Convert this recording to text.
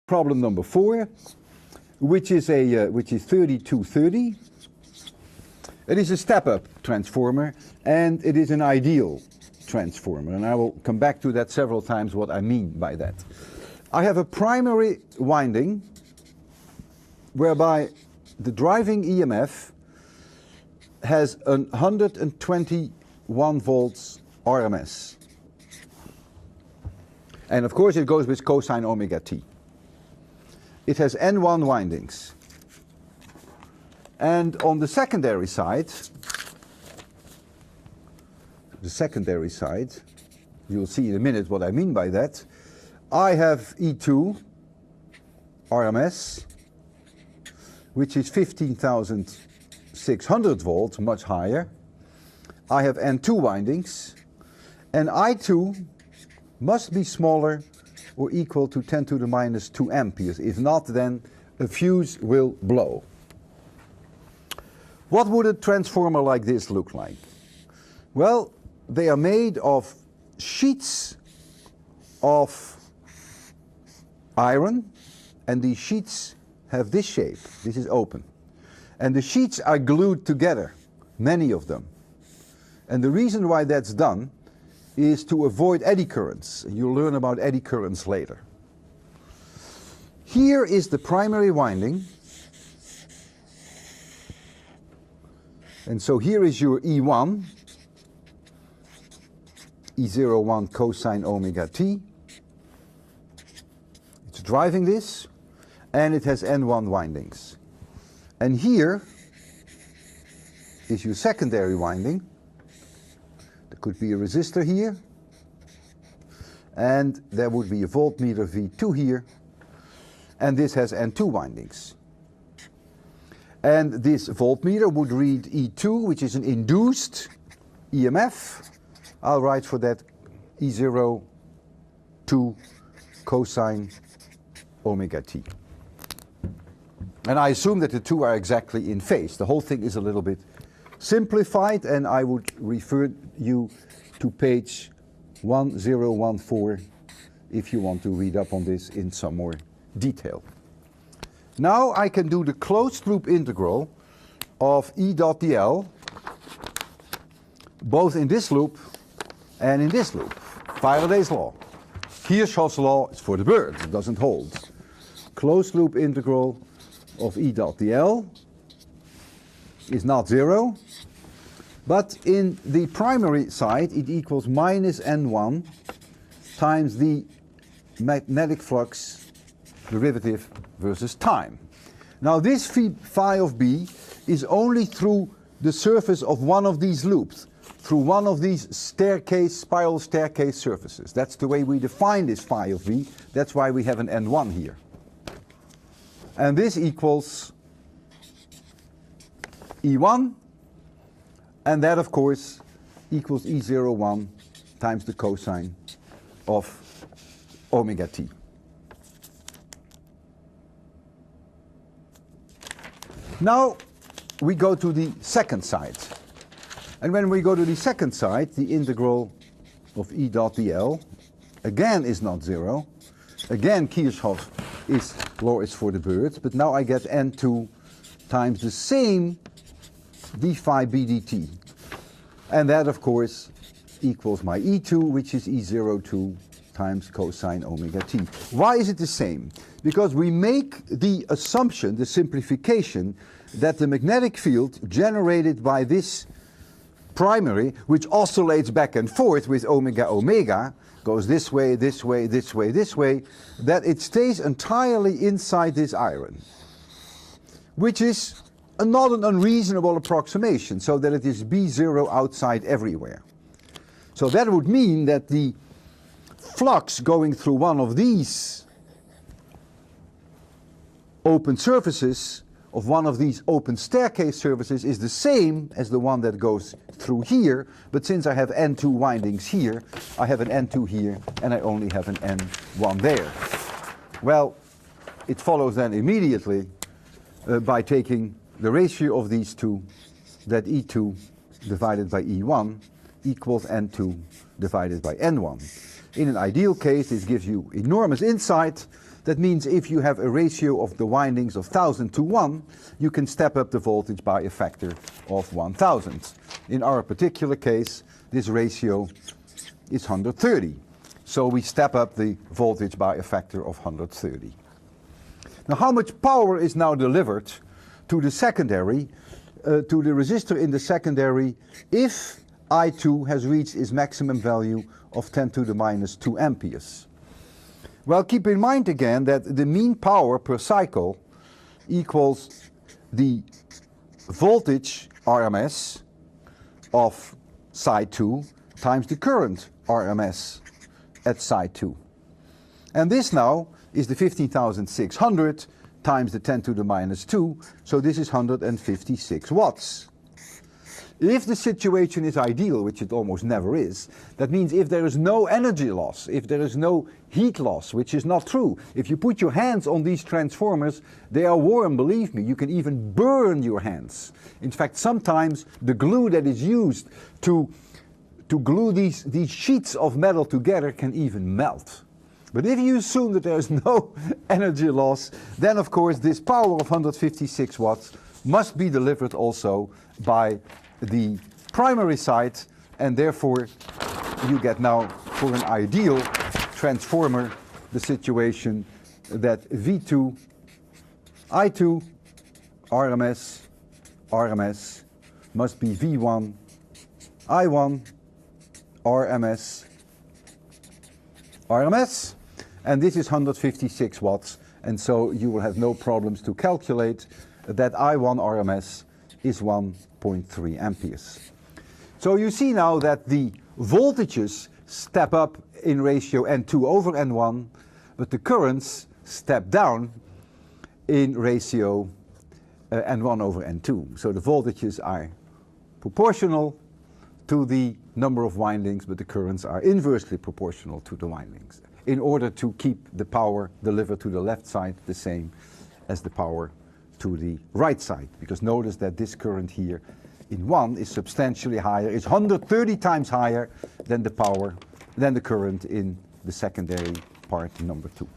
problem number 4, which is 3230. It is a step-up transformer, and it is an ideal transformer, and I will come back to that several times, what I mean by that. I have a primary winding whereby the driving EMF has 121 volts RMS. And of course it goes with cosine omega t. It has N1 windings. And on the secondary side, you'll see in a minute what I mean by that, I have E2 RMS, which is 15,600 volts, much higher. I have N2 windings, and I2 must be smaller or equal to 10 to the minus 2 amperes. If not, then a fuse will blow. What would a transformer like this look like? Well, they are made of sheets of iron, and these sheets have this shape. This is open. And the sheets are glued together, many of them. And the reason why that's done is to avoid eddy currents. You'll learn about eddy currents later. Here is the primary winding. And so here is your E1, E01 cosine omega t. It's driving this, and it has N1 windings. And here is your secondary winding. There could be a resistor here, and there would be a voltmeter V2 here, and this has N2 windings. And this voltmeter would read E2, which is an induced EMF. I'll write for that E02 cosine omega t. And I assume that the two are exactly in phase. The whole thing is a little bit simplified, and I would refer you to page 1014 if you want to read up on this in some more detail. Now I can do the closed loop integral of E dot dl, both in this loop and in this loop. Faraday's law. Kirchhoff's law is for the birds, it doesn't hold. Closed loop integral of E dot dl is not 0, but in the primary side it equals minus N1 times the magnetic flux derivative versus time. Now this phi of B is only through the surface of one of these loops, through one of these spiral staircase surfaces. That's the way we define this phi of V. That's why we have an N1 here. And this equals E1, and that of course equals E01 times the cosine of omega t. Now we go to the second side. And when we go to the second side, the integral of E dot dl again is not 0. Again, Kirchhoff's law is for the birds, but now I get N2 times the same d phi b dt. And that, of course, equals my E2, which is E02 times cosine omega t. Why is it the same? Because we make the assumption, the simplification, that the magnetic field generated by this primary, which oscillates back and forth with omega omega, goes this way, this way, this way, this way, that it stays entirely inside this iron, which is not an unreasonable approximation, so that it is B0 outside everywhere. So that would mean that the flux going through one of these open surfaces, of one of these open staircase surfaces, is the same as the one that goes through here, but since I have N2 windings here, I have an N2 here, and I only have an N1 there. Well, it follows then immediately by taking the ratio of these two, that E2 divided by E1 equals N2 divided by N1. In an ideal case, this gives you enormous insight That means if you have a ratio of the windings of 1000 to 1, you can step up the voltage by a factor of 1000. In our particular case, this ratio is 130. So we step up the voltage by a factor of 130. Now how much power is now delivered to the secondary, to the resistor in the secondary, if I2 has reached its maximum value of 10 to the minus 2 amperes? Well, keep in mind again that the mean power per cycle equals the voltage RMS of side 2 times the current RMS at side 2. And this now is the 15,600 times the 10 to the minus 2, so this is 156 watts. If the situation is ideal, which it almost never is, that means if there is no energy loss, if there is no heat loss, which is not true. If you put your hands on these transformers, they are warm, believe me, you can even burn your hands. In fact, sometimes the glue that is used to glue these sheets of metal together can even melt. But if you assume that there is no energy loss, then of course this power of 156 watts must be delivered also by the primary side, and therefore you get now, for an ideal transformer, the situation that V2, I2, RMS must be V1, I1, RMS, and this is 156 watts, and so you will have no problems to calculate that I1 RMS is 1.3 amperes. So you see now that the voltages step up in ratio N2 over N1, but the currents step down in ratio N1 over N2. So the voltages are proportional to the number of windings, but the currents are inversely proportional to the windings, in order to keep the power delivered to the left side the same as the power to the right side. Because notice that this current here in 1 is substantially higher, is 130 times higher than the power, than the current in the secondary part number 2.